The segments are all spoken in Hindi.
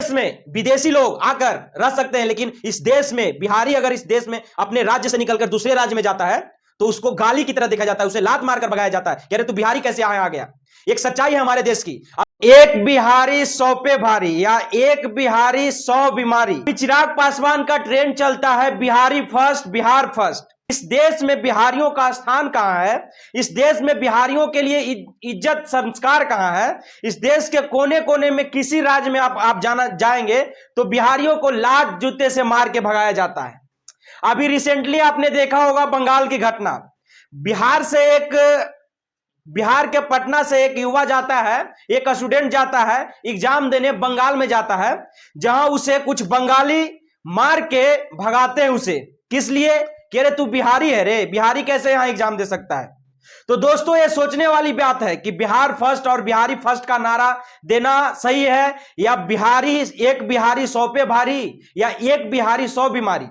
देश में विदेशी लोग आकर रह सकते हैं, लेकिन इस देश में बिहारी अगर इस देश में अपने राज्य से निकलकर दूसरे राज्य में जाता है तो उसको गाली की तरह देखा जाता है, उसे लात मारकर भगाया जाता है। कह रहे तू बिहारी कैसे आ गया। एक सच्चाई है हमारे देश की। एक बिहारी 100 पे भारी या एक बिहारी 100 बीमारी। चिराग पासवान का ट्रेंड चलता है बिहारी फर्स्ट, बिहार फर्स्ट। इस देश में बिहारियों का स्थान कहां है? इस देश में बिहारियों के लिए इज्जत संस्कार कहां है? इस देश के कोने कोने में किसी राज्य में आप जाएंगे तो बिहारियों को लात जूते से मार के भगाया जाता है। अभी रिसेंटली आपने देखा होगा बंगाल की घटना। बिहार के पटना से एक युवा जाता है, एक स्टूडेंट जाता है एग्जाम देने, बंगाल में जाता है, जहां उसे कुछ बंगाली मार के भगाते हैं उसे। किस लिए? कह रहे तू बिहारी है रे, बिहारी कैसे यहां एग्जाम दे सकता है। तो दोस्तों ये सोचने वाली बात है कि बिहार फर्स्ट और बिहारी फर्स्ट का नारा देना सही है या एक बिहारी 100 पे भारी या एक बिहारी 100 बीमारी।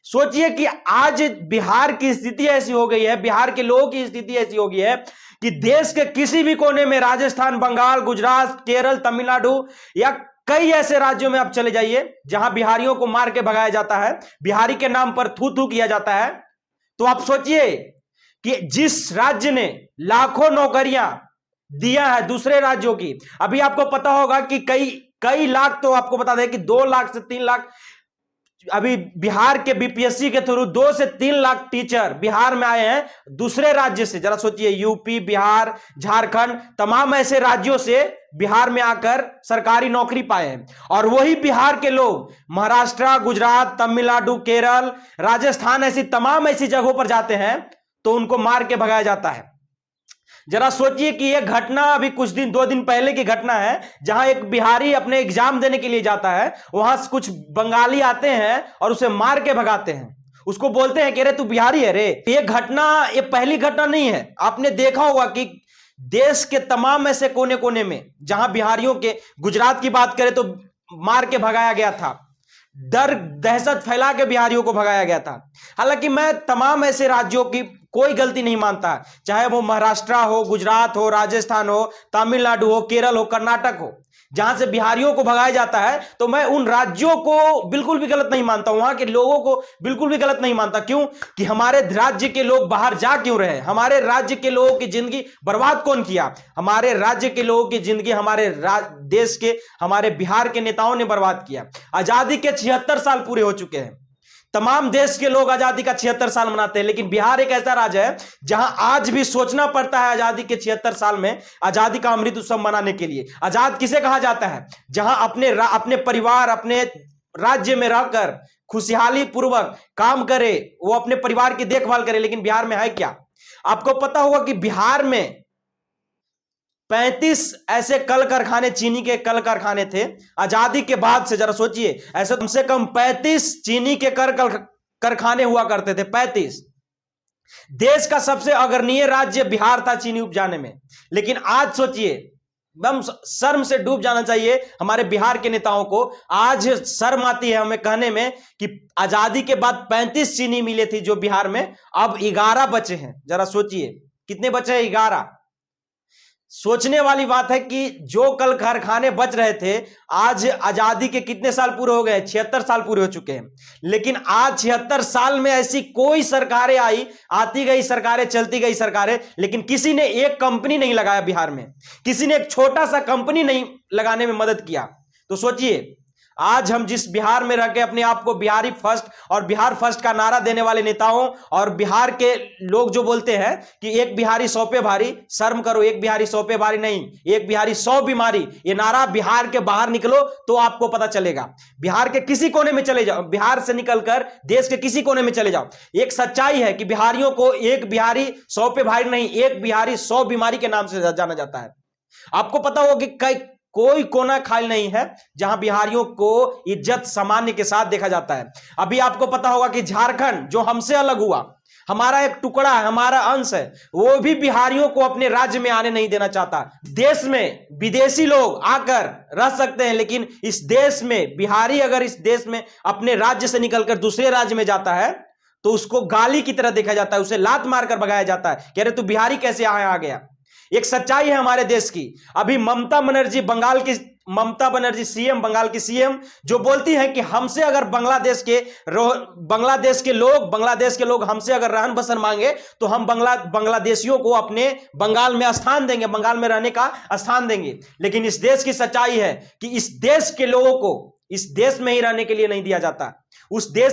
सोचिए कि आज बिहार की स्थिति ऐसी हो गई है, बिहार के लोगों की स्थिति ऐसी हो गई है कि देश के किसी भी कोने में, राजस्थान, बंगाल, गुजरात, केरल, तमिलनाडु या कई ऐसे राज्यों में आप चले जाइए जहां बिहारियों को मार के भगाया जाता है, बिहारी के नाम पर थू थू किया जाता है। तो आप सोचिए कि जिस राज्य ने लाखों नौकरियां दिया है दूसरे राज्यों की, अभी आपको पता होगा कि कई लाख, तो आपको बता दें कि 2 लाख से 3 लाख अभी बिहार के बीपीएससी के थ्रू 2 से 3 लाख टीचर बिहार में आए हैं दूसरे राज्य से। जरा सोचिए, यूपी, बिहार, झारखंड, तमाम ऐसे राज्यों से बिहार में आकर सरकारी नौकरी पाए हैं। और वही बिहार के लोग महाराष्ट्र, गुजरात, तमिलनाडु, केरल, राजस्थान, ऐसी तमाम ऐसी जगहों पर जाते हैं तो उनको मार के भगाया जाता है। जरा सोचिए कि यह घटना अभी कुछ दिन, 2 दिन पहले की घटना है, जहां एक बिहारी अपने एग्जाम देने के लिए जाता है, वहां कुछ बंगाली आते हैं और उसे मार के भगाते हैं। उसको बोलते हैं कि रे तू बिहारी है रे। ये पहली घटना नहीं है। आपने देखा होगा कि देश के तमाम ऐसे कोने कोने में जहां बिहारियों के, गुजरात की बात करें तो मार के भगाया गया था, डर दहशत फैला के बिहारियों को भगाया गया था। हालांकि मैं तमाम ऐसे राज्यों की कोई गलती नहीं मानता, चाहे वो महाराष्ट्र हो, गुजरात हो, राजस्थान हो, तमिलनाडु हो, केरल हो, कर्नाटक हो, जहां से बिहारियों को भगाया जाता है, तो मैं उन राज्यों को बिल्कुल भी गलत नहीं मानता, वहां के लोगों को बिल्कुल भी गलत नहीं मानता। क्यों? कि हमारे राज्य के लोग बाहर जा क्यों रहे? हमारे राज्य के लोगों की जिंदगी बर्बाद कौन किया? हमारे राज्य के लोगों की जिंदगी हमारे देश के, हमारे बिहार के नेताओं ने बर्बाद किया। आजादी के 76 साल पूरे हो चुके हैं। तमाम देश के लोग आजादी का 76 साल मनाते हैं, लेकिन बिहार एक ऐसा राज्य है जहां आज भी सोचना पड़ता है आजादी के 76 साल में आजादी का अमृत उत्सव मनाने के लिए। आजाद किसे कहा जाता है? जहां अपने परिवार, अपने राज्य में रहकर खुशहाली पूर्वक काम करे, वो अपने परिवार की देखभाल करे। लेकिन बिहार में है क्या? आपको पता होगा कि बिहार में 35 ऐसे कल कारखाने, चीनी के कल कारखाने थे आजादी के बाद से। जरा सोचिए, ऐसे कम से कम 35 चीनी के कारखाने हुआ करते थे। 35। देश का सबसे अग्रणीय राज्य बिहार था चीनी उपजाने में। लेकिन आज सोचिए, एकदम शर्म से डूब जाना चाहिए हमारे बिहार के नेताओं को। आज शर्म आती है हमें कहने में कि आजादी के बाद 35 चीनी मिले थी जो बिहार में, अब 11 बचे हैं। जरा सोचिए कितने बचे हैं? 11। सोचने वाली बात है कि जो कल कारखाने बच रहे थे, आज आजादी के कितने साल पूरे हो गए? 76 साल पूरे हो चुके हैं। लेकिन आज 76 साल में ऐसी कोई सरकारें आई, आती गई सरकारें, चलती गई सरकारें, लेकिन किसी ने एक कंपनी नहीं लगाया बिहार में, किसी ने एक छोटा सा कंपनी नहीं लगाने में मदद किया। तो सोचिए, आज हम जिस बिहार में रह के अपने आप को बिहारी फर्स्ट और बिहार फर्स्ट का नारा देने वाले नेताओं और बिहार के लोग जो बोलते हैं कि एक बिहारी 100 पे भारी, शर्म करो, एक बिहारी 100 पे भारी नहीं, एक बिहारी 100 बीमारी। ये नारा बिहार के बाहर निकलो तो आपको पता चलेगा। बिहार के किसी कोने में चले जाओ, बिहार से निकलकर देश के किसी कोने में चले जाओ, एक सच्चाई है कि बिहारियों को एक बिहारी 100 पे भारी नहीं, एक बिहारी 100 बीमारी के नाम से जाना जाता है। आपको पता होगा कि कोई कोना खाली नहीं है जहां बिहारियों को इज्जत सामान्य के साथ देखा जाता है। अभी आपको पता होगा कि झारखंड जो हमसे अलग हुआ, हमारा एक टुकड़ा है, हमारा अंश है, वो भी बिहारियों को अपने राज्य में आने नहीं देना चाहता। देश में विदेशी लोग आकर रह सकते हैं, लेकिन इस देश में बिहारी अगर इस देश में अपने राज्य से निकलकर दूसरे राज्य में जाता है तो उसको गाली की तरह देखा जाता है, उसे लात मारकर भगाया जाता है। कह रहे तू बिहारी कैसे आ गया। एक सच्चाई है हमारे देश की। अभी ममता बनर्जी बंगाल की ममता बनर्जी सीएम, बंगाल की सीएम, जो बोलती हैं कि हमसे अगर बांग्लादेश के लोग हमसे अगर रहन बसन मांगे तो हम बांग्लादेशियों को अपने बंगाल में स्थान देंगे, बंगाल में रहने का स्थान देंगे। लेकिन इस देश की सच्चाई है कि इस देश के लोगों को इस देश में ही रहने के लिए नहीं दिया जाता। उस देश